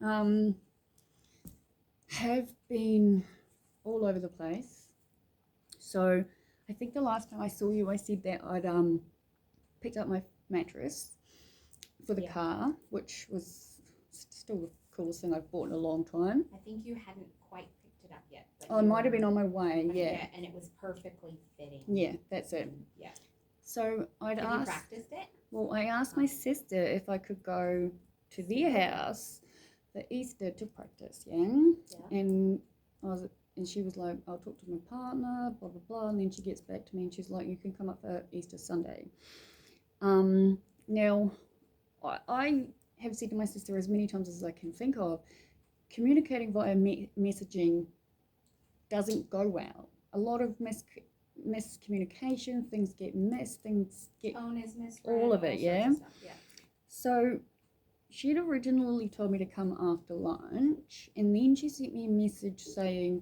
Have been all over the place. So I think the last time I saw you, I said that I'd picked up my mattress for the car, which was still the coolest thing I've bought in a long time. I think you hadn't quite picked it up yet. But it might have been on my way, yeah. And it was perfectly fitting. Yeah, that's it. Yeah. So I'd Have you practiced it? Well, I asked my sister if I could go to their house for Easter to practice, and she was like, I'll talk to my partner, blah blah blah, and then she gets back to me and she's like, you can come up for Easter Sunday. Now I have said to my sister as many times as I can think of, communicating via messaging doesn't go well. A lot of miscommunication, things get missed, things get tone is misread, all of it, yeah? Yeah. So she'd originally told me to come after lunch, and then she sent me a message saying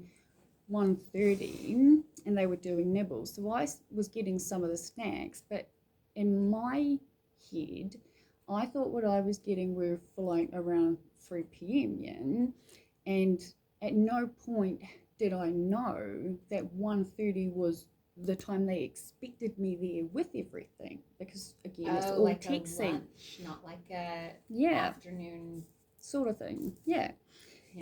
1:30, and they were doing nibbles. So I was getting some of the snacks, but in my head, I thought what I was getting were for like around 3 p.m. Yeah? And at no point did I know that 1:30 was the time they expected me there with everything, because again, it's all like texting, a lunch, not like a afternoon sort of thing, yeah.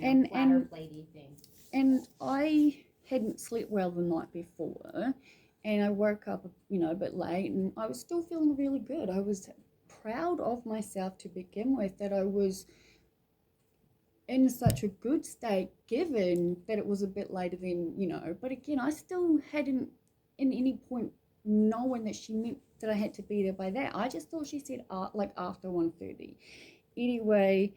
And platter platey thing. And I hadn't slept well the night before, and I woke up, a bit late, and I was still feeling really good. I was proud of myself to begin with, that I was in such a good state, given that it was a bit later than, but again, I still hadn't in any point knowing that she meant that I had to be there by that. I just thought she said like after 1:30. Anyway,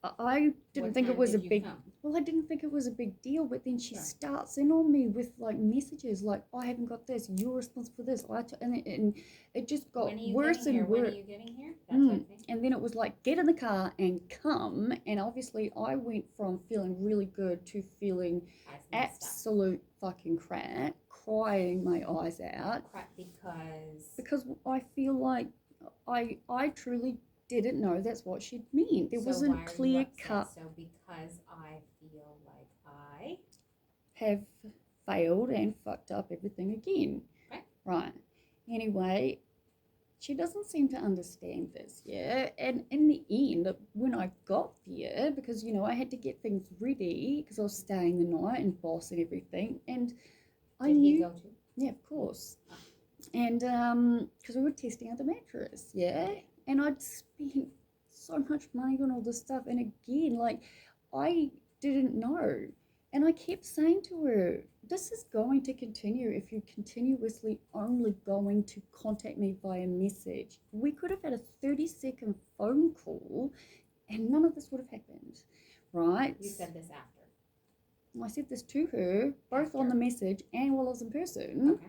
I didn't think it was a big I didn't think it was a big deal, but then she starts in on me with like messages like, I haven't got this, you're responsible for this, and it just got worse and worse. When are you getting here? That's and then it was like, get in the car and come, and obviously I went from feeling really good to feeling absolute fucking crap, crying my eyes out. Crap because I feel like I truly didn't know that's what she'd mean. There wasn't clear cut. So because I feel like I have failed and fucked up everything again. Okay. Right. Anyway, she doesn't seem to understand this, yeah? And in the end, when I got there, because, I had to get things ready because I was staying the night and boss and everything, and Did he go too? Yeah, of course. Oh. And because we were testing out the mattress, yeah? And I'd spent so much money on all this stuff. And again, like, I didn't know. And I kept saying to her, this is going to continue if you're continuously only going to contact me via message. We could have had a 30-second phone call and none of this would have happened, right? You said this after. I said this to her, both on the message and while I was in person. Okay.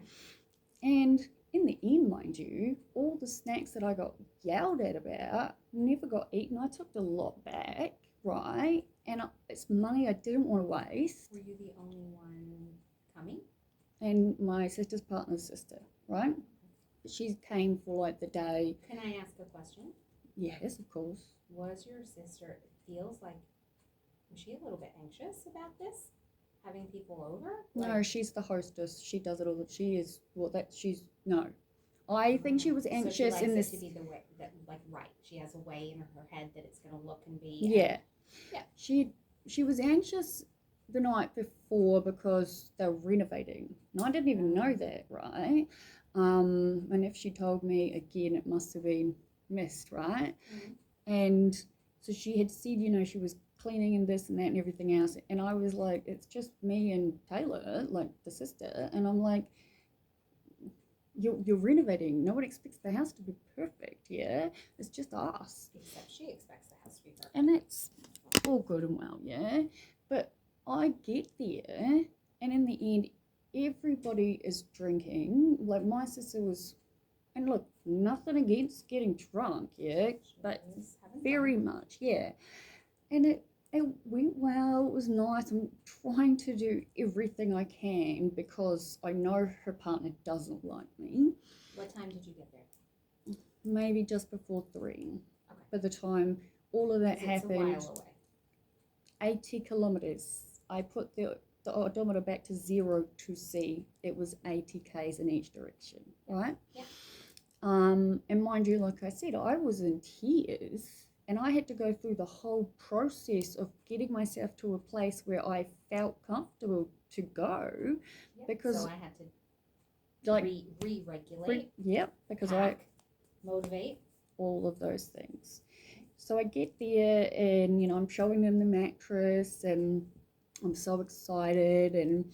And in the end, mind you, all the snacks that I got yelled at about never got eaten. I took a lot back, right? And it's money I didn't want to waste. Were you the only one coming? And my sister's partner's sister, right? She came for like the day. Can I ask a question? Yes, of course. Was your sister, it feels like, was she a little bit anxious about this? Having people over? No, she's the hostess. She does it all. She is no. I think she was anxious so in this. To be the way that, like, right. She has a way in her head that it's going to look and be. Yeah. She was anxious the night before because they were renovating. And I didn't even know that, right? And if she told me again, it must have been missed, right? Mm-hmm. And so she had said, she was cleaning and this and that and everything else, and I was like, it's just me and Taylor, like the sister, and I'm like, you're renovating, no one expects the house to be perfect, yeah, it's just us, except she expects the house to be perfect, and it's all good and well, yeah, but I get there and in the end everybody is drinking, like my sister was, and look, nothing against getting drunk, yeah, but very much, yeah, and it went well, it was nice. I'm trying to do everything I can because I know her partner doesn't like me. What time did you get there? Maybe just before 3. Okay. By the time all of that happened. It's a while away. 80 kilometers. I put the odometer back to 0 to see it was 80 k's in each direction, right? Yeah. And mind you, like I said, I was in tears, and I had to go through the whole process of getting myself to a place where I felt comfortable to go, because so I had to like re-regulate, because pack, motivate, all of those things. So I get there, and I'm showing them the mattress, and I'm so excited, and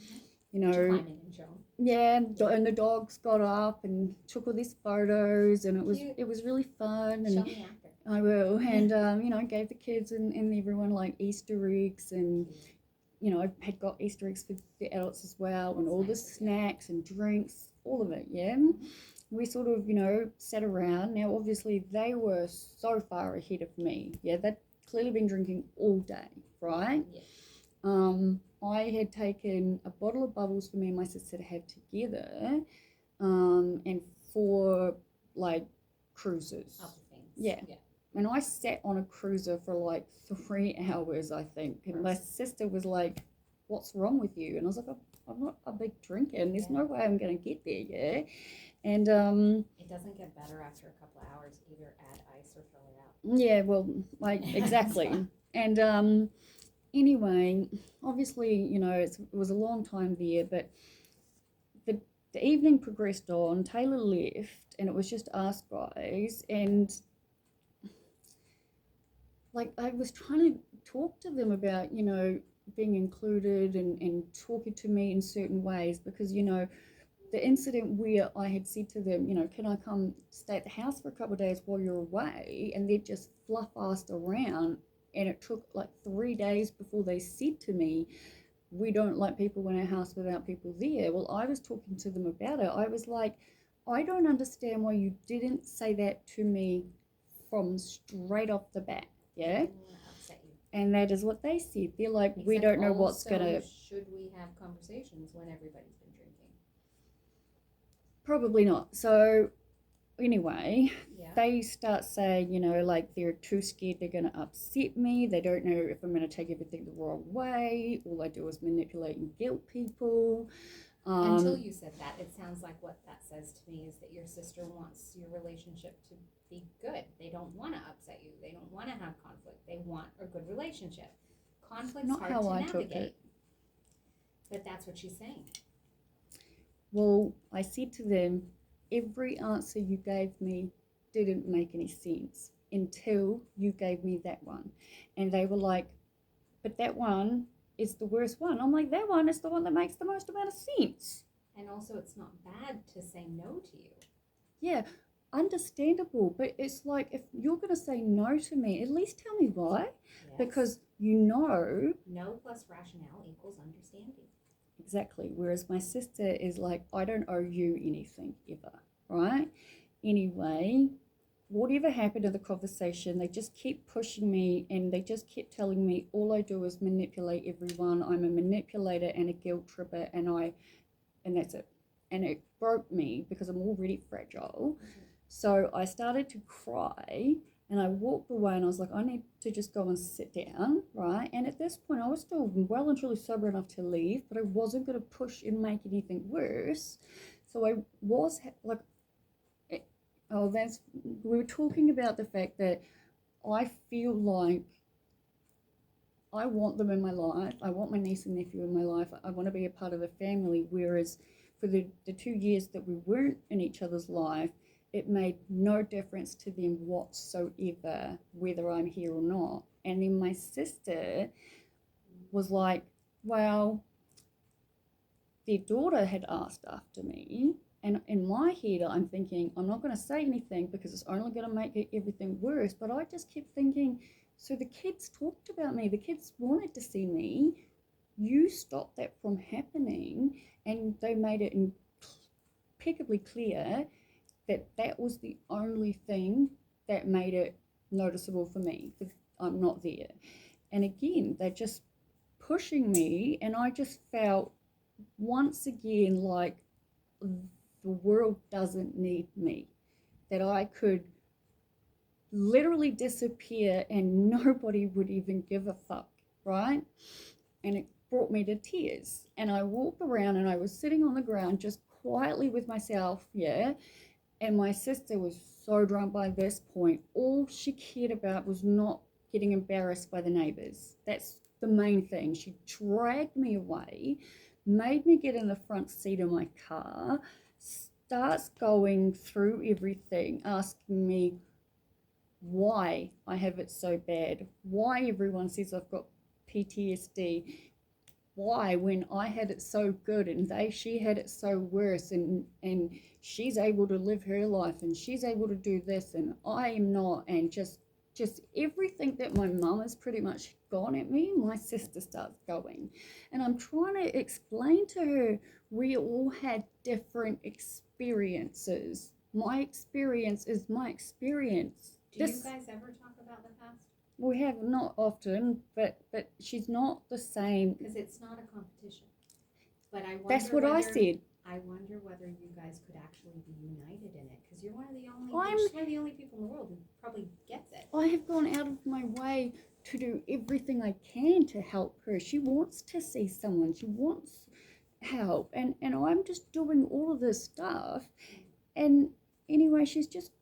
climb in and show them. Yeah, and the dogs got up and took all these photos, and it was really fun. And show me after. I will, and gave the kids and everyone like Easter eggs, and I had got Easter eggs for the adults as well, and all the snacks and drinks, all of it. Yeah, we sort of sat around. Now obviously they were so far ahead of me. Yeah, they'd clearly been drinking all day, right? Yeah. I had taken a bottle of bubbles for me and my sister to have together, and 4 like cruisers. Other things. Yeah. And I sat on a cruiser for like 3 hours, I think. And my sister was like, "What's wrong with you?" And I was like, "I'm not a big drinker, and there's no way I'm going to get there." Yeah. And it doesn't get better after a couple of hours. Either add ice or throw it out. Yeah, well, like exactly. And anyway, obviously, it was a long time there, but the evening progressed on. Taylor left, and it was just us guys, and like I was trying to talk to them about being included and talking to me in certain ways, because the incident where I had said to them, can I come stay at the house for a couple of days while you're away, and they'd just fluff-assed around, and it took like 3 days before they said to me, "We don't like people in our house without people there." Well, I was talking to them about it. I was like, I don't understand why you didn't say that to me from straight off the bat. Yeah. Upset you. And that is what they said. They're like, we don't know what's gonna. Should we have conversations when everybody's been drinking? Probably not. So anyway, Yeah. they start saying, like they're too scared they're going to upset me. They don't know if I'm going to take everything the wrong way. All I do is manipulate and guilt people. Until you said that, it sounds like what that says to me is that your sister wants your relationship to be good. They don't want to upset you. They don't want to have conflict. They want a good relationship. Conflict's Not hard how to I took navigate. it. But that's what she's saying. Well, I said to them, every answer you gave me didn't make any sense until you gave me that one. And they were like, "But that one is the worst one." I'm like, "That one is the one that makes the most amount of sense." And also, it's not bad to say no to you. Yeah, understandable. But it's like, if you're going to say no to me, at least tell me why. Yes. Because no plus rationale equals understanding. Exactly. Whereas my sister is like, "I don't owe you anything ever," right? Anyway, whatever happened in the conversation, they just keep pushing me, and they just kept telling me all I do is manipulate everyone. I'm a manipulator and a guilt tripper, and that's it. And it broke me because I'm already fragile. Mm-hmm. So I started to cry, and I walked away, and I was like, I need to just go and sit down, right? And at this point, I was still well and truly sober enough to leave, but I wasn't going to push and make anything worse. So I was like, we were talking about the fact that I feel like I want them in my life. I want my niece and nephew in my life. I want to be a part of a family, whereas for the 2 years that we weren't in each other's life, it made no difference to them whatsoever whether I'm here or not. And then my sister was like, well, their daughter had asked after me. And in my head, I'm thinking, I'm not going to say anything because it's only going to make everything worse. But I just kept thinking, so the kids talked about me. The kids wanted to see me. You stopped that from happening. And they made it impeccably clear that that was the only thing that made it noticeable for me, that I'm not there. And again, they're just pushing me, and I just felt once again like the world doesn't need me, that I could literally disappear and nobody would even give a fuck, right? And it brought me to tears. And I walked around and I was sitting on the ground just quietly with myself, yeah. And my sister was so drunk by this point. All she cared about was not getting embarrassed by the neighbors. That's the main thing. She dragged me away, made me get in the front seat of my car, starts going through everything, asking me why I have it so bad, why everyone says I've got PTSD, why when I had it so good and she had it so worse, and she's able to live her life and she's able to do this and I am not, and just everything that my mum has pretty much gone at me, my sister starts going. And I'm trying to explain to her we all had different experiences. My experience is my experience. Do you guys ever talk about the past? We have, not often, but she's not the same. Because it's not a competition. But I wonder That's what I said. I wonder whether you guys could actually be united in it, because you're one of the only people in the world who probably gets it. I have gone out of my way to do everything I can to help her. She wants to see someone. She wants help, and I'm just doing all of this stuff. And anyway, she's just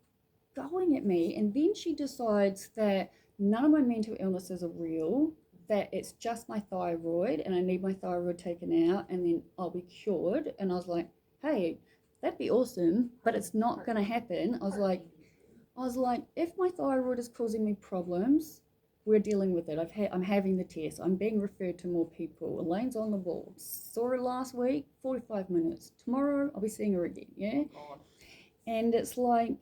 going at me, and then she decides that none of my mental illnesses are real, that it's just my thyroid and I need my thyroid taken out and then I'll be cured. And I was like, hey, that'd be awesome, but it's not going to happen. I was like, if my thyroid is causing me problems, we're dealing with it. I'm having the test. I'm being referred to more people. Elaine's on the ball. Saw her last week, 45 minutes. Tomorrow, I'll be seeing her again, yeah? God. And it's like,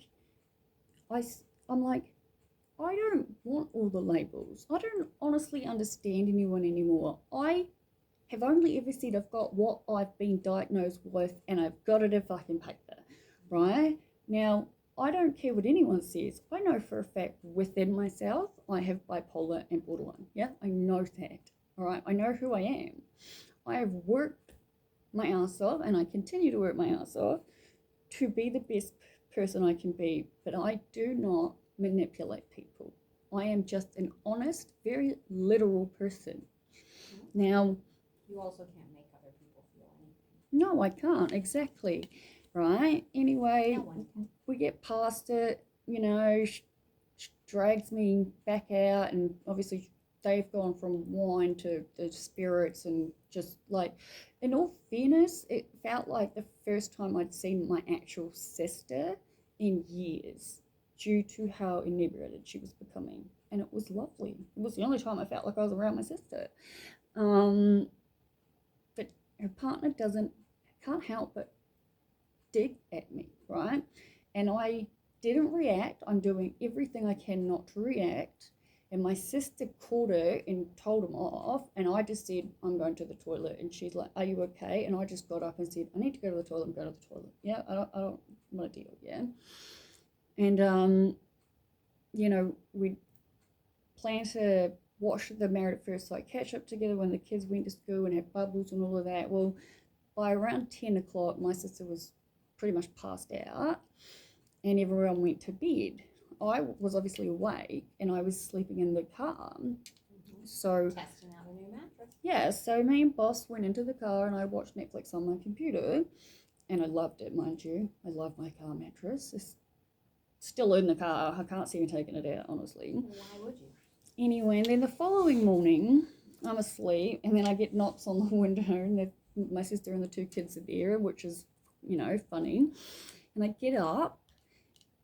I'm like, I don't want all the labels. I don't honestly understand anyone anymore. I have only ever said I've got what I've been diagnosed with and I've got it in fucking paper, right? Now, I don't care what anyone says. I know for a fact within myself I have bipolar and borderline. Yeah, I know that, all right? I know who I am. I have worked my ass off and I continue to work my ass off to be the best person I can be, but I do not manipulate people. I am just an honest, very literal person. Now, you also can't make other people feel anything. No, I can't, exactly, right? Anyway, No one can. We get past it, you know, she drags me back out, and obviously they've gone from wine to the spirits, and just like, in all fairness, it felt like the first time I'd seen my actual sister in years, due to how inebriated she was becoming. And it was lovely. It was the only time I felt like I was around my sister. But her partner can't help but dig at me, right? And I didn't react. I'm doing everything I can not to react. And my sister called her and told him off. And I just said, I'm going to the toilet. And she's like, are you okay? And I just got up and said, I need to go to the toilet. I'm going to the toilet. Yeah, I don't want to deal, yeah. And, you know, we planned to watch the Married at First Sight catch up together when the kids went to school and have bubbles and all of that. Well, by around 10 o'clock, my sister was pretty much passed out and everyone went to bed. I was obviously awake and I was sleeping in the car. So testing out a new mattress. Yeah, so me and Boss went into the car and I watched Netflix on my computer, and I loved it, mind you. I love my car mattress. It's still in the car. I can't see me taking it out, honestly. Why would you? Anyway, and then the following morning, I'm asleep, and then I get knocks on the window, and my sister and the two kids are there, which is, you know, funny. And I get up,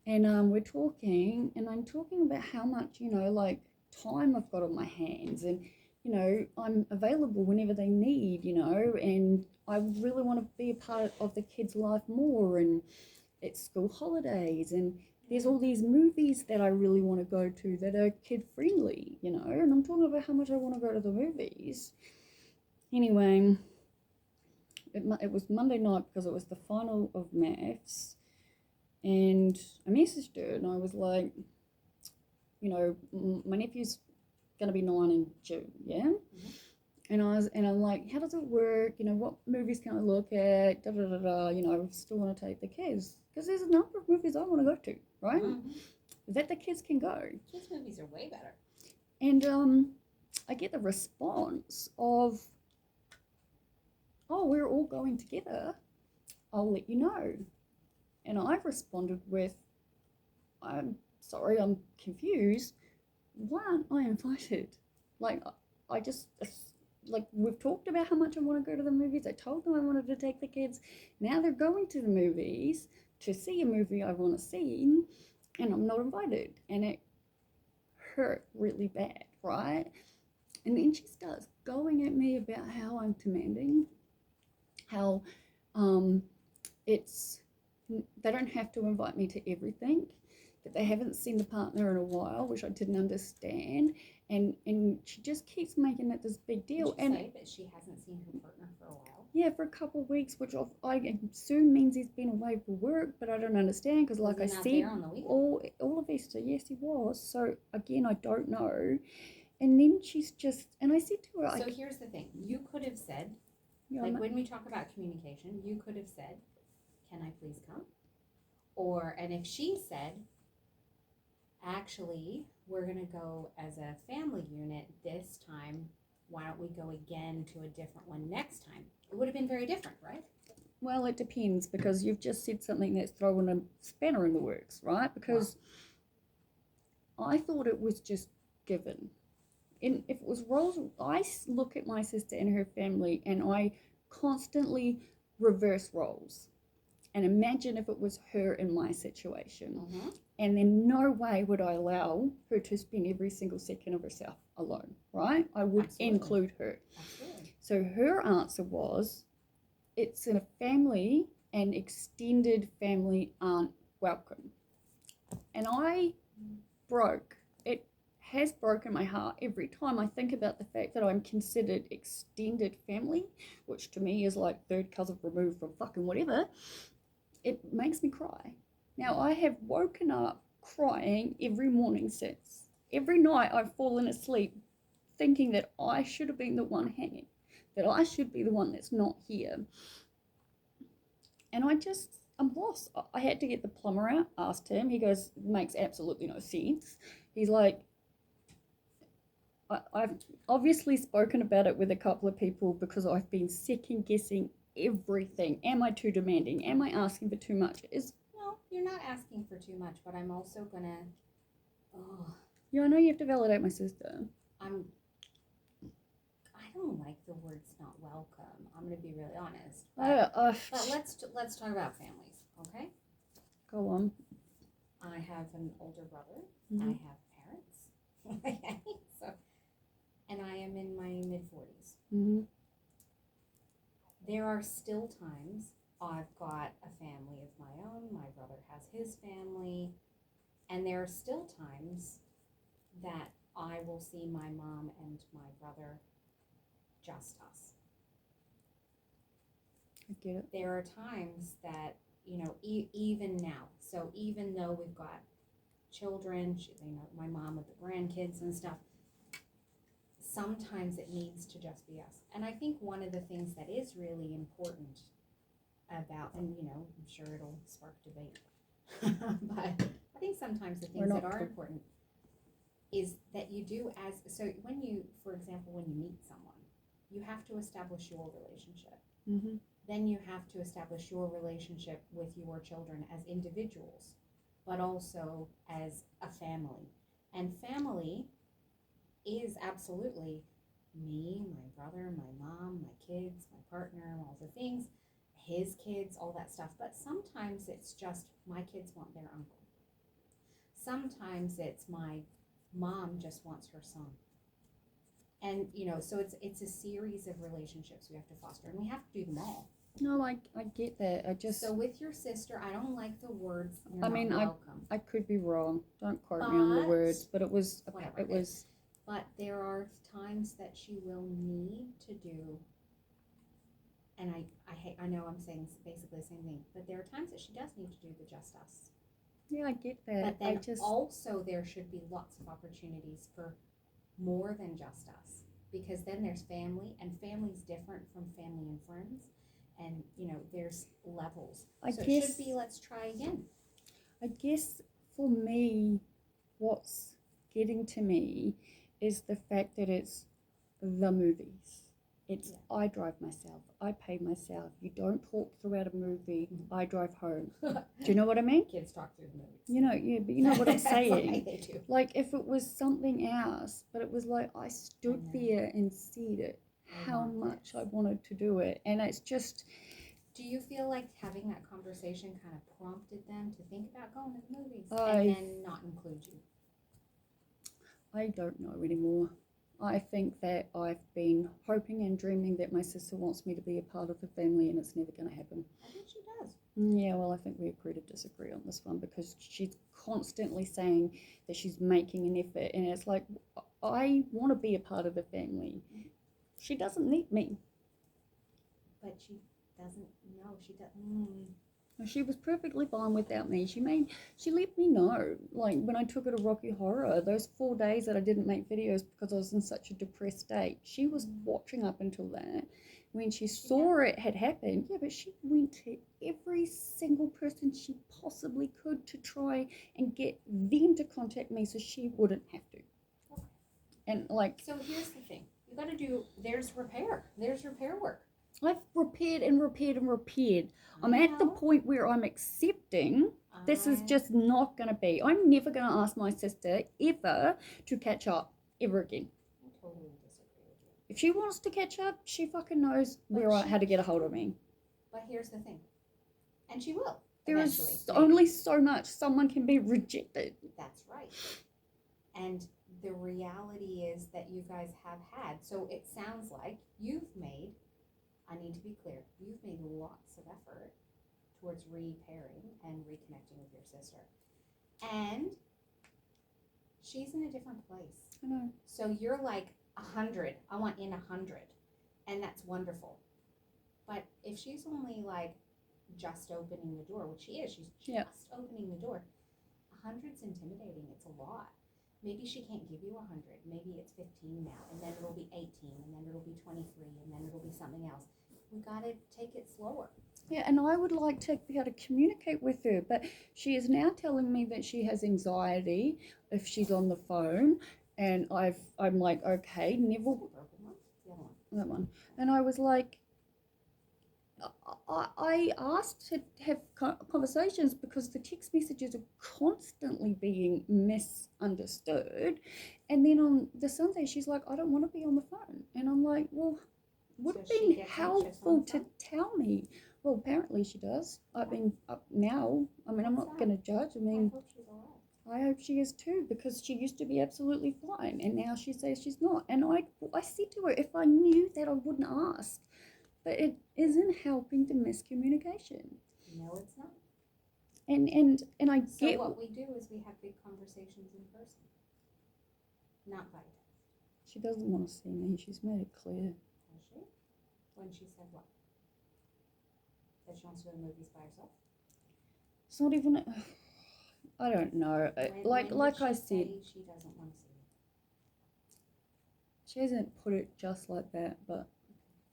and we're talking, and I'm talking about how much, you know, like, time I've got on my hands, and, you know, I'm available whenever they need, you know, and I really want to be a part of the kids' life more, and it's school holidays, and there's all these movies that I really want to go to that are kid-friendly, you know, and I'm talking about how much I want to go to the movies. Anyway, it was Monday night because it was the final of maths, and I messaged her, and I was like, you know, my nephew's going to be 9 in June, yeah? Mm-hmm. And I'm like, how does it work? You know, what movies can I look at? You know, I still want to take the kids. Because there's a number of movies I want to go to, right? Mm-hmm. That the kids can go. Kids' movies are way better. And I get the response of, oh, we're all going together. I'll let you know. And I've responded with, I'm sorry, I'm confused. Why aren't I invited? Like, I just, like, we've talked about how much I want to go to the movies. I told them I wanted to take the kids. Now they're going to the movies to see a movie I want to see, and I'm not invited. And it hurt really bad, right? And then she starts going at me about how I'm demanding, how it's, they don't have to invite me to everything, that they haven't seen the partner in a while, which I didn't understand, and she just keeps making it this big deal. Did you say that she hasn't seen her partner for a while? Yeah, for a couple of weeks, which I assume means he's been away for work, but I don't understand because, like I said, all of Easter, yes, he was. So again, I don't know. And then she's just, and I said to her, so here's the thing: you could have said, yeah, like when we talk about communication, you could have said, "Can I please come?" Or, and if she said, actually, we're going to go as a family unit this time. Why don't we go again to a different one next time? It would have been very different, right? Well, it depends, because you've just said something that's throwing a spanner in the works, right? Because I thought it was just given. And if it was roles, I look at my sister and her family and I constantly reverse roles and imagine if it was her in my situation. Mm-hmm. And then no way would I allow her to spend every single second of herself alone, right? I would include her. Absolutely. So her answer was, it's in a family and extended family aren't welcome. And I broke. It has broken my heart every time I think about the fact that I'm considered extended family, which to me is like third cousin removed from fucking whatever. It makes me cry. Now, I have woken up crying every morning since. Every night I've fallen asleep thinking that I should have been the one hanging, that I should be the one that's not here. And I'm lost. I had to get the plumber out, asked him. He goes, makes absolutely no sense. He's like, I've obviously spoken about it with a couple of people because I've been second guessing everything. Am I too demanding? Am I asking for too much? No, you're not asking for too much, but I'm also gonna. Oh. Yeah, I know you have to validate my sister. I don't like the words "not welcome." I'm gonna be really honest. But let's talk about families, okay? Go on. I have an older brother. Mm-hmm. I have parents. Okay, so, and I am in my mid-40s. Mm-hmm. There are still times I've got a family of my own. My brother has his family, and there are still times that I will see my mom and my brother, just us. I get it. There are times that, you know, even now, so even though we've got children, you know, my mom with the grandkids and stuff, sometimes it needs to just be us. And I think one of the things that is really important about, and you know, I'm sure it'll spark debate, but I think sometimes the things that are important is that you do so when you, for example, when you meet someone, you have to establish your relationship. Mm-hmm. Then you have to establish your relationship with your children as individuals, but also as a family. And family is absolutely me, my brother, my mom, my kids, my partner, all the things, his kids, all that stuff. But sometimes it's just my kids want their uncle. Sometimes it's my mom just wants her son. And, you know, so it's a series of relationships we have to foster, and we have to do them all. No, I get that. So with your sister, I don't like the words, I mean, welcome. I could be wrong. Don't quote me on the words, but it was. But there are times that she will need to do, and I know I'm saying basically the same thing, but there are times that she does need to do the just us. Yeah, I get that. But then also there should be lots of opportunities for more than just us, because then there's family, and family's different from family and friends, and you know there's levels. So it should be, let's try again. I guess for me, what's getting to me is the fact that it's the movies. It's Yeah. I drive myself. I pay myself. You don't talk throughout a movie. I drive home. Do you know what I mean? Kids talk through the movies. You know, yeah, but you know what I'm saying. Right, they do. Like if it was something else, but it was like I stood there and said it, how much I wanted to do it, and it's just. Do you feel like having that conversation kind of prompted them to think about going to the movies and then not include you? I don't know anymore. I think that I've been hoping and dreaming that my sister wants me to be a part of the family, and it's never going to happen. I think she does. Yeah, well, I think we agree to disagree on this one because she's constantly saying that she's making an effort, and it's like, I want to be a part of the family. She doesn't need me. But she doesn't know. She doesn't. She was perfectly fine without me. She let me know. Like when I took her to Rocky Horror, those 4 days that I didn't make videos because I was in such a depressed state, she was watching up until that. When she saw it had happened, yeah, but she went to every single person she possibly could to try and get them to contact me so she wouldn't have to. Okay. And like. So here's the thing. You got to do, there's repair work. I've repaired and repaired and repaired. I'm at the point where I'm accepting this is just not going to be. I'm never going to ask my sister ever to catch up ever again. I totally disagree with you. If she wants to catch up, she fucking knows how to get a hold of me. But here's the thing. And she will. There is only so much someone can be rejected. That's right. And the reality is that you guys have had. So it sounds like you've made, I need to be clear, you've made lots of effort towards repairing and reconnecting with your sister. And she's in a different place. I know. So you're like 100. I want in 100. And that's wonderful. But if she's only like just opening the door, which she is, she's just opening the door, 100's intimidating. It's a lot. Maybe she can't give you 100. Maybe it's 15 now, and then it'll be 18, and then it'll be 23, and then it'll be something else. We got to take it slower. Yeah, and I would like to be able to communicate with her, but she is now telling me that she has anxiety if she's on the phone, and I'm like, okay, never. That one. And I was like, I asked to have conversations because the text messages are constantly being misunderstood. And then on the Sunday, she's like, I don't want to be on the phone. And I'm like, well, would have been helpful to tell me. Well, apparently she does. I mean, now, I'm not going to judge. I mean, I hope she is too, because she used to be absolutely fine. And now she says she's not. And I said to her, if I knew that, I wouldn't ask. But it isn't helping the miscommunication. No, it's not. And I get. So what we do is we have big conversations in person, not by text. She doesn't want to see me. She's made it clear. Has she? When she said what? That she wants to go to the movies by herself? It's not even. I don't know. Like I said, she doesn't want to see me. She hasn't put it just like that, but.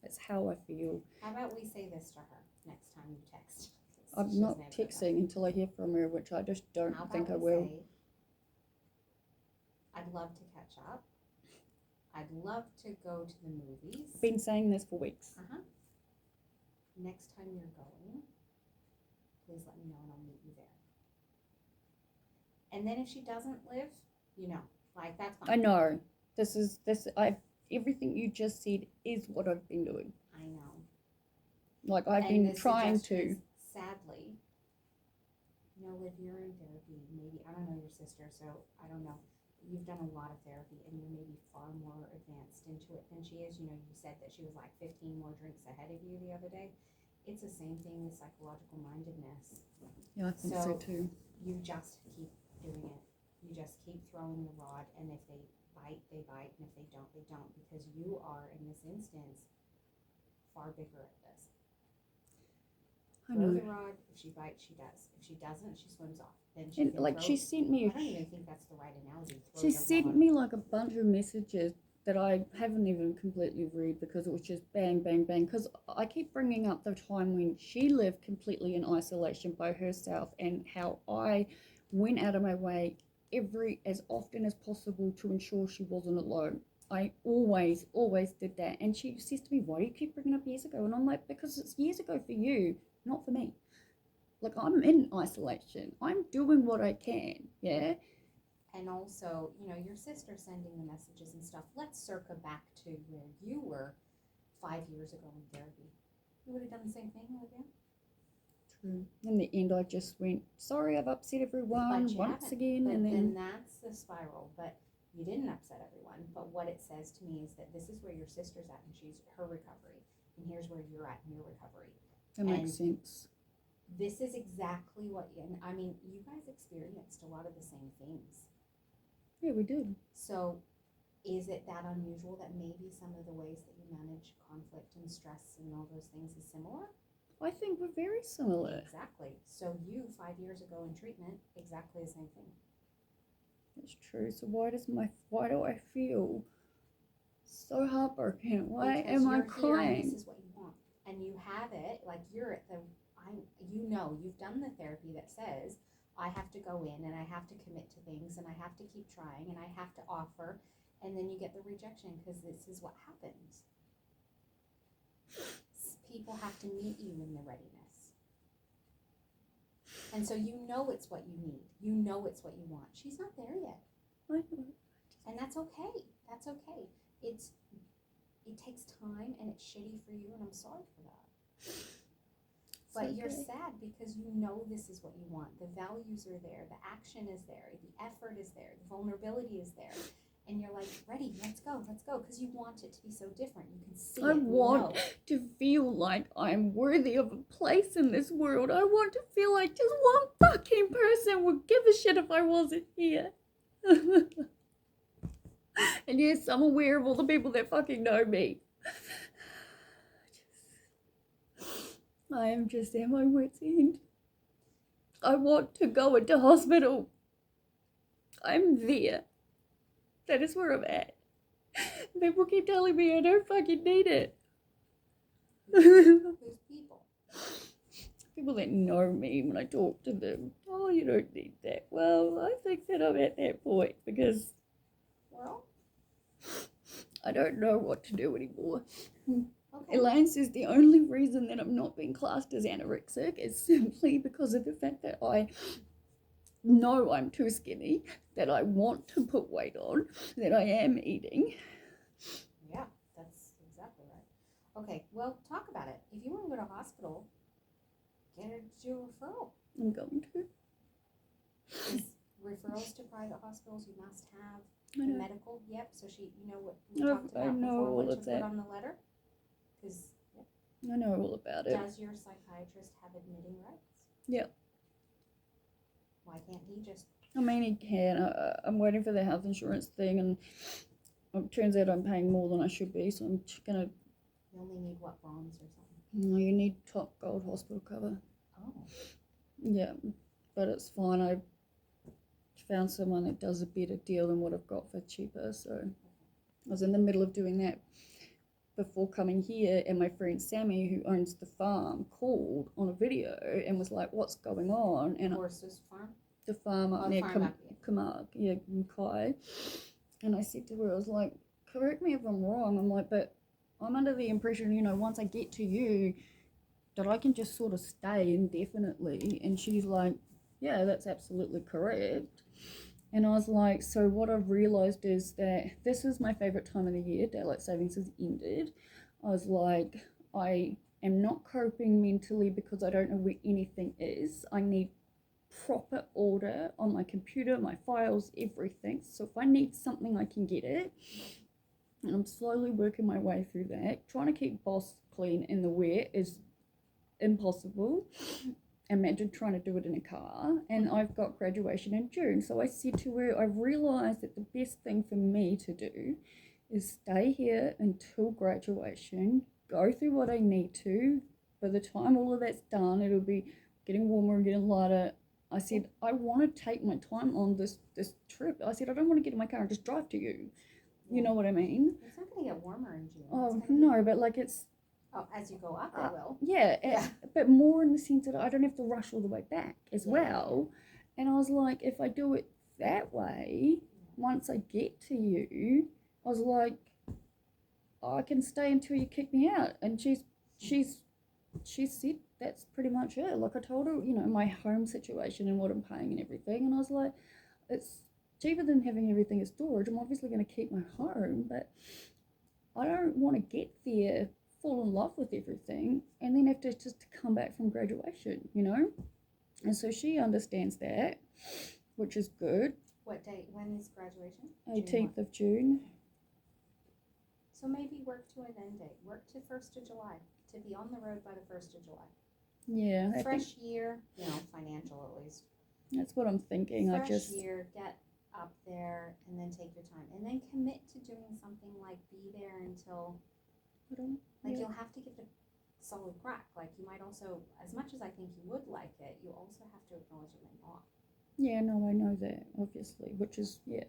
That's how I feel. How about we say this to her next time you text? I'm not texting until I hear from her, which I just don't think I will. Say, I'd love to catch up. I'd love to go to the movies. I've been saying this for weeks. Next time you're going, please let me know and I'll meet you there. And then if she doesn't live, like that's fine. I know. Everything you just said is what I've been doing. I know. Like I've been trying to. Sadly, Liv, you're in therapy. Maybe, I don't know your sister, so I don't know. You've done a lot of therapy and you're maybe far more advanced into it than she is. You said that she was like 15 more drinks ahead of you the other day. It's the same thing with psychological mindedness. Yeah, I think so too. You just keep doing it. You just keep throwing the rod, and if they bite, they bite, and if they don't, they don't, because you are, in this instance, far bigger at this. Throw the rod. If she bites, she does. If she doesn't, she swims off. Then she sent me. I don't even think that's the right analogy. She sent me like a bunch of messages that I haven't even completely read because it was just bang, bang, bang. Because I keep bringing up the time when she lived completely in isolation by herself and how I went out of my way as often as possible to ensure she wasn't alone. I always did that. And she says to me, why do you keep bringing up years ago? And I'm like, because it's years ago for you, not for me. Like, I'm in isolation. I'm doing what I can, yeah? And also, you know, your sister sending the messages and stuff. Let's circle back to where you were 5 years ago in therapy. You would have done the same thing, Olivia? True. In the end, I just went, sorry, I've upset everyone once again. But and then that's the spiral. But you didn't upset everyone. But what it says to me is that this is where your sister's at and she's her recovery. And here's where you're at in your recovery. That makes sense. This is exactly what, and I mean, you guys experienced a lot of the same things. Yeah, we did. So is it that unusual that maybe some of the ways that you manage conflict and stress and all those things is similar? I think we're very similar. Exactly. So you, 5 years ago in treatment, exactly the same thing. That's true. So why do I feel so heartbroken? Why am I crying? This is what you want. And you have it, like you're at the, you know, you've done the therapy that says, I have to go in and I have to commit to things and I have to keep trying and I have to offer, and then you get the rejection because this is what happens. People have to meet you in the readiness. And so you know it's what you need. You know it's what you want. She's not there yet. And that's okay. That's okay. It takes time and it's shitty for you and I'm sorry for that. But you're sad because you know this is what you want. The values are there. The action is there. The effort is there. The vulnerability is there. And you're like, ready, let's go. Because you want it to be so different. You can see I want to feel like I'm worthy of a place in this world. I want to feel like just one fucking person would give a shit if I wasn't here. And yes, I'm aware of all the people that fucking know me. I am just at my wit's end. I want to go into hospital. I'm there. That is where I'm at. People keep telling me I don't fucking need it. Who's people? People that know me when I talk to them. Oh, you don't need that. Well, I think that I'm at that point because, well, I don't know what to do anymore. Okay. Elaine says the only reason that I'm not being classed as anorexic is simply because of the fact that I know I'm too skinny, that I want to put weight on, that I am eating. Yeah, that's exactly right. Okay, well, talk about it. If you want to go to hospital, get a referral. I'm going to. Referrals to private hospitals, you must have I the know. medical. Yep, so you know what we talked about I know before, all what to of put that. on the letter? Because I know all about it. does your psychiatrist have admitting rights? Yeah. Why can't he just? I mean, he can. I'm waiting for the health insurance thing, and it turns out I'm paying more than I should be, so I'm just gonna. You only need what, bronze or something? No, you need top gold hospital cover. Oh. Yeah, but it's fine. I found someone that does a better deal than what I've got for cheaper, so I was in the middle of doing that before coming here, and my friend Sammy, who owns the farm, called on a video and was like, what's going on? And Horses farm? the farm up near Camargue, yeah, Kai. And I said to her, I was like, correct me if I'm wrong. I'm like, but I'm under the impression, you know, once I get to you, that I can just sort of stay indefinitely. And she's like, yeah, that's absolutely correct. And I was like, so what I've realised is that this is my favourite time of the year. Daylight savings has ended. I was like, I am not coping mentally because I don't know where anything is. I need proper order on my computer, my files, everything. So if I need something, I can get it. And I'm slowly working my way through that. Trying to keep boss clean in the wet is impossible. Imagine trying to do it in a car. And I've got graduation in June. So I said to her, I've realised that the best thing for me to do is stay here until graduation, go through what I need to. By the time all of that's done, it'll be getting warmer and getting lighter. I said, I want to take my time on this trip. I said, I don't want to get in my car and just drive to you. You know what I mean? It's not going to get warmer in June. Oh, no, but like it's... Oh, as you go up, it will. Yeah, but more in the sense that I don't have to rush all the way back as well. And I was like, if I do it that way, once I get to you, I was like, I can stay until you kick me out. And she said that's pretty much it. Like, I told her, my home situation and what I'm paying and everything, and I was like, it's cheaper than having everything as storage. I'm obviously going to keep my home, but I don't want to get there, fall in love with everything, and then have to just come back from graduation, And so she understands that, which is good. What date? When is graduation? 18th of June. So maybe work to an end date. Work to 1st of July. To be on the road by the 1st of July. Yeah. Fresh year, financial at least. That's what I'm thinking. Fresh year, get up there, and then take your time. And then commit to doing something like be there until, you'll have to give it a solid crack. Like, you might also, as much as I think you would like it, you also have to acknowledge it may not. Yeah, no, I know that, obviously, which is, yeah.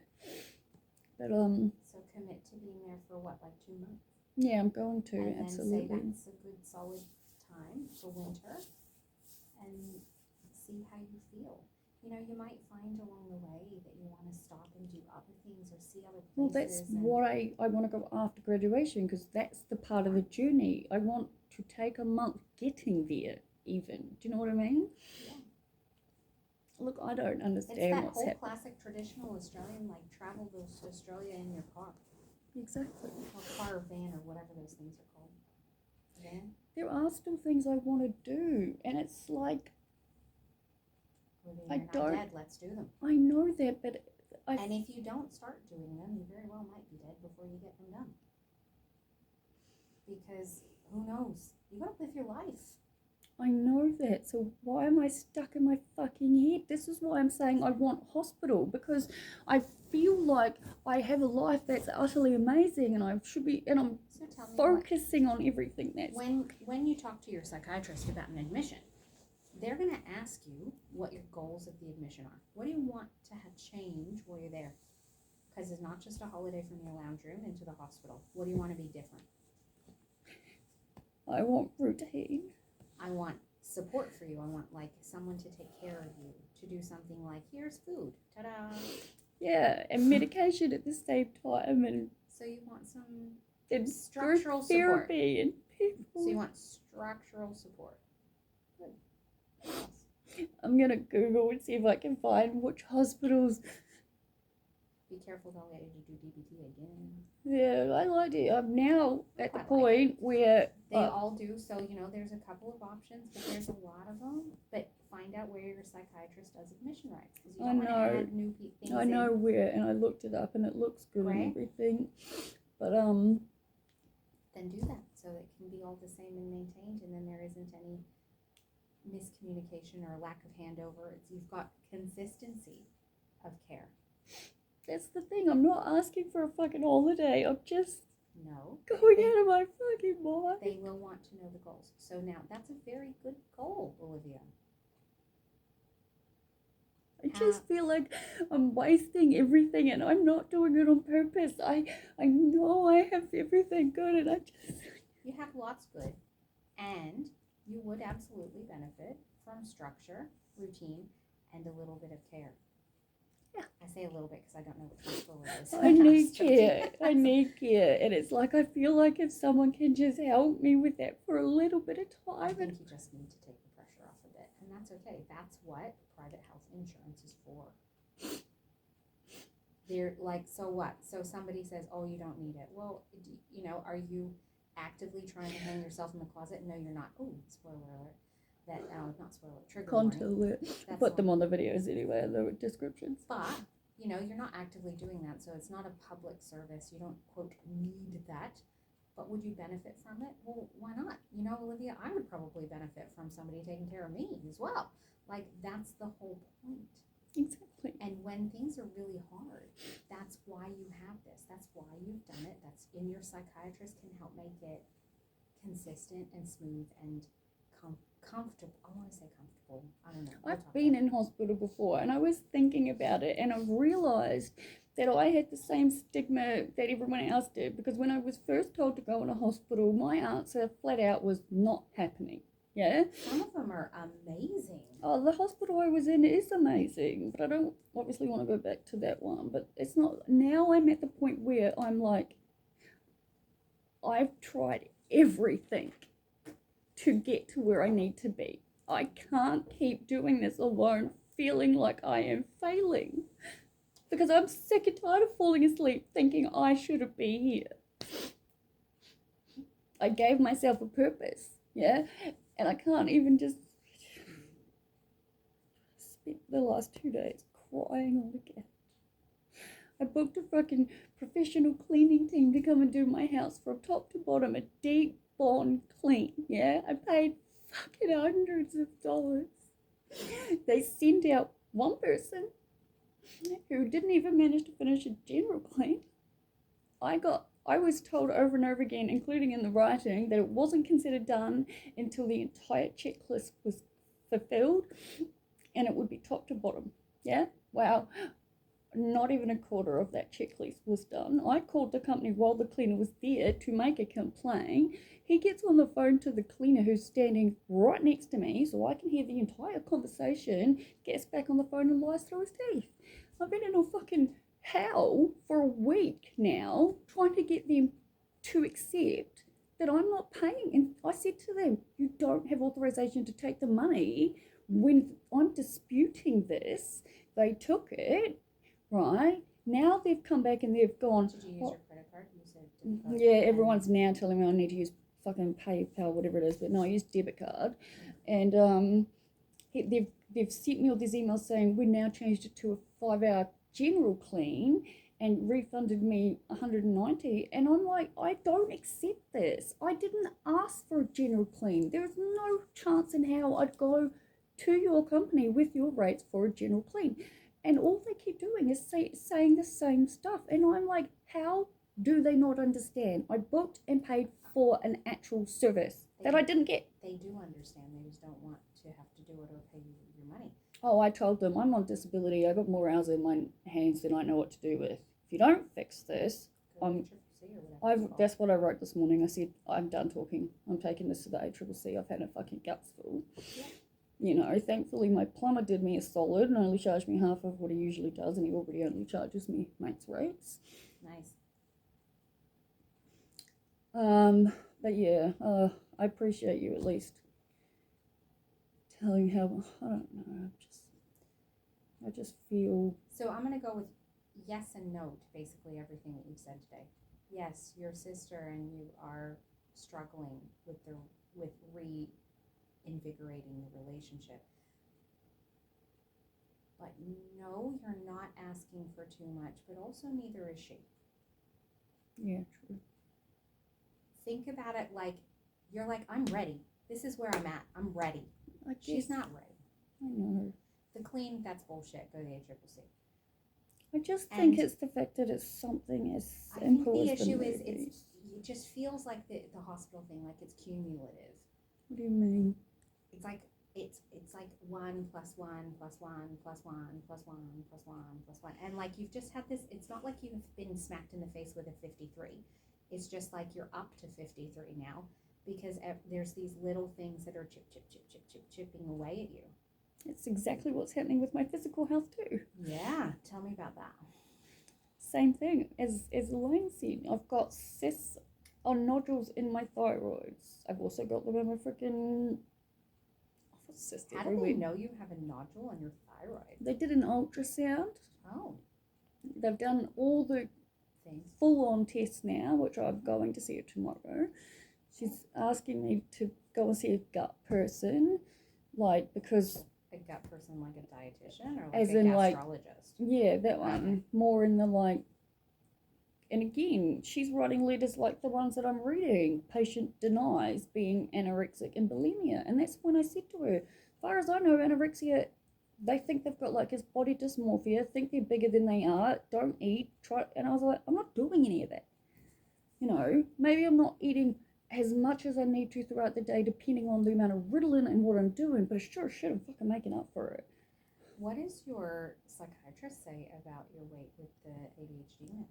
But, So commit to being there for what, like 2 months? Yeah, I'm going to, and absolutely. then say that's a good solid time for winter, and see how you feel. You might find along the way that you want to stop and do other things or see other places. Well, that's what I want to go after graduation, because that's the part of the journey. I want to take a month getting there, even. Do you know what I mean? Yeah. Look, I don't understand it's that what's whole happening. classic traditional Australian, like, travel to Australia in your car. Exactly. Or car or van or whatever those things are called. Van? There are still things I want to do, and it's like, I don't. Dead, let's do them. I know that, but and if you don't start doing them, you very well might be dead before you get them done. Because who knows? You gotta live your life. I know that, so why am I stuck in my fucking head? This is why I'm saying I want hospital, because I feel like I have a life that's utterly amazing, and I should be, and I'm focusing on everything that's... When you talk to your psychiatrist about an admission, they're going to ask you what your goals of the admission are. What do you want to have change while you're there? Because it's not just a holiday from your lounge room into the hospital. What do you want to be different? I want routine. I want support for you. I want, like, someone to take care of you, to do something like, here's food, ta-da. Yeah, and medication at the same time, and so you want some structural support. Therapy and people. So you want structural support. Good. I'm gonna Google and see if I can find which hospitals. Be careful, they'll get you to do DBT again. Yeah, I like it. I'm now at the point where they all do. So, there's a couple of options, but there's a lot of them. But find out where your psychiatrist does admission rights, because you don't want to add new things. I know where, and I looked it up, and it looks good and everything. But then do that, so it can be all the same and maintained, and then there isn't any miscommunication or lack of handover. You've got consistency of care. That's the thing. I'm not asking for a fucking holiday. I'm just going out of my fucking mind. They will want to know the goals. So now that's a very good goal, Olivia. I just feel like I'm wasting everything, and I'm not doing it on purpose. I know I have everything good, and I just... You have lots good, and you would absolutely benefit from structure, routine, and a little bit of care. Yeah. I say a little bit because I don't know which hospital it is. I need care. I need care. And it's like, I feel like if someone can just help me with that for a little bit of time. I think you just need to take the pressure off a bit. And that's okay. That's what private health insurance is for. They're like, so what? So somebody says, oh, you don't need it. Well, are you actively trying to hang yourself in the closet? No, you're not. Oh, spoiler alert. Not spoiler, trigger warning. Put them on the videos anyway, in the descriptions. But, you're not actively doing that, so it's not a public service. You don't, quote, need that. But would you benefit from it? Well, why not? Olivia, I would probably benefit from somebody taking care of me as well. Like, that's the whole point. Exactly. And when things are really hard, that's why you have this. That's why you've done it. And your psychiatrist can help make it consistent and smooth and comfortable. I want to say comfortable. I don't know. I've been in hospital before, and I was thinking about it, and I've realised that I had the same stigma that everyone else did, because when I was first told to go in a hospital, my answer flat out was not happening. Yeah. Some of them are amazing. Oh, the hospital I was in is amazing, but I don't obviously want to go back to that one. But it's not, now I'm at the point where I'm like, I've tried everything to get to where I need to be. I can't keep doing this alone, feeling like I am failing. Because I'm sick and tired of falling asleep thinking I shouldn't be here. I gave myself a purpose, yeah? And I can't even just spend the last 2 days crying on the couch. I booked a fucking professional cleaning team to come and do my house from top to bottom, a deep bond clean, yeah? I paid fucking hundreds of dollars. They sent out one person who didn't even manage to finish a general clean. I was told over and over again, including in the writing, that it wasn't considered done until the entire checklist was fulfilled, and it would be top to bottom. Yeah? Wow. Not even a quarter of that checklist was done. I called the company while the cleaner was there to make a complaint. He gets on the phone to the cleaner who's standing right next to me so I can hear the entire conversation, gets back on the phone and lies through his teeth. I've been in a fucking hell for a week now trying to get them to accept that I'm not paying. And I said to them, you don't have authorization to take the money. When I'm disputing this, they took it, right? Now they've come back and they've gone. Did you use your credit card? You said debit card. Yeah, everyone's now telling me I need to use fucking PayPal, whatever it is, but no, I use debit card. And they've sent me all these emails saying we now changed it to a 5-hour general clean and refunded me $190, and I'm like, I don't accept this. I didn't ask for a general clean. There is no chance in hell I'd go to your company with your rates for a general clean. And all they keep doing is saying the same stuff, and I'm like, how do they not understand? I booked and paid for an actual service that I didn't get. They do understand. They just don't want to have to do it or pay you your money. Oh, I told them I'm on disability. I got more hours in my hands than I know what to do with. If you don't fix this, that's what I wrote this morning. I said, I'm done talking. I'm taking this to the ACCC. I've had a fucking guts full. Yeah. You know, thankfully my plumber did me a solid and only charged me half of what he usually does, and he already only charges me mates rates. Nice. But yeah, I appreciate you at least telling how, I don't know, I just feel. So I'm going to go with yes and no to basically everything that you've said today. Yes, your sister and you are struggling with reinvigorating the relationship. But no, you're not asking for too much, but also neither is she. Yeah, true. Think about it like, you're like, I'm ready. This is where I'm at. I'm ready. She's not ready. I know. The clean, that's bullshit. Go to the ACCC. I just think it's the fact that it's something as simple as the movies. I think the issue is it just feels like the hospital thing, like it's cumulative. What do you mean? It's like it's like 1 + 1 + 1 + 1 + 1 + 1 + 1, and like you've just had this. It's not like you've been smacked in the face with a 53. It's just like you're up to 53 now because there's these little things that are chipping away at you. It's exactly what's happening with my physical health too. Yeah, tell me about that. Same thing as Elaine said. I've got cysts or nodules in my thyroids. I've also got them in my freaking cyst everywhere. How do they know you have a nodule on your thyroid? They did an ultrasound. Oh. They've done all the full-on tests now, which I'm going to see her tomorrow. She's asking me to go and see a gut person, like, because... A gut person, like a dietitian, or like as a in, gastrologist? Yeah, that one. More in the, like... And again, she's writing letters like the ones that I'm reading. Patient denies being anorexic and bulimia. And that's when I said to her, as far as I know, anorexia, they think they've got like this body dysmorphia, think they're bigger than they are, don't eat, try. And I was like, I'm not doing any of that. You know, maybe I'm not eating as much as I need to throughout the day, depending on the amount of Ritalin and what I'm doing, but sure shit, I'm fucking making up for it. What does your psychiatrist say about your weight with the ADHD meds?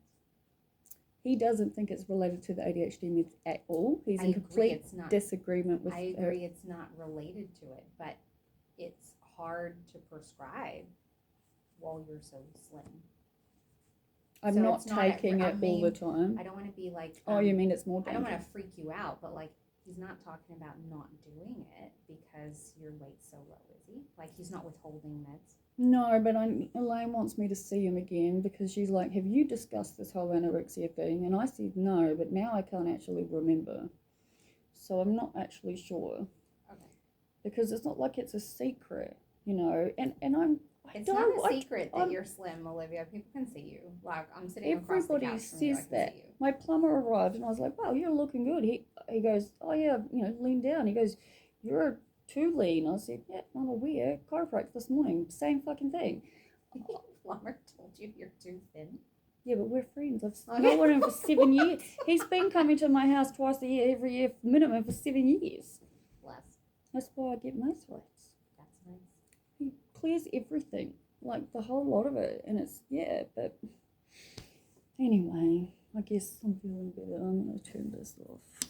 he doesn't think it's related to the ADHD meds at all. He's in complete disagreement with I agree it's not related to it, but it's hard to prescribe while you're so slim. I'm so not taking it all the time. I don't want to be like... oh, you mean it's more dangerous? I don't want to freak you out, but like, he's not talking about not doing it because your weight's so low, is he? Like, he's not withholding meds? No, but Elaine wants me to see him again because she's like, have you discussed this whole anorexia thing? And I said no, but now I can't actually remember. So I'm not actually sure. Okay. Because it's not like it's a secret, you know, and it's not a secret that you're slim, Olivia. People can see you. Like, I'm sitting across the couch from you. Everybody says that. My plumber arrived and I was like, wow, you're looking good. He goes, oh yeah, you know, lean down. He goes, you're too lean. I said, yeah, I'm aware. Chiropractor this morning, same fucking thing. Plumber told you you're too thin? Yeah, but we're friends. I've known him for 7 years. He's been coming to my house twice a year, every year, minimum for 7 years. Bless. That's why I get most weights. That's nice. He clears everything, like the whole lot of it, and it's, yeah, but anyway, I guess I'm feeling better. I'm going to turn this off.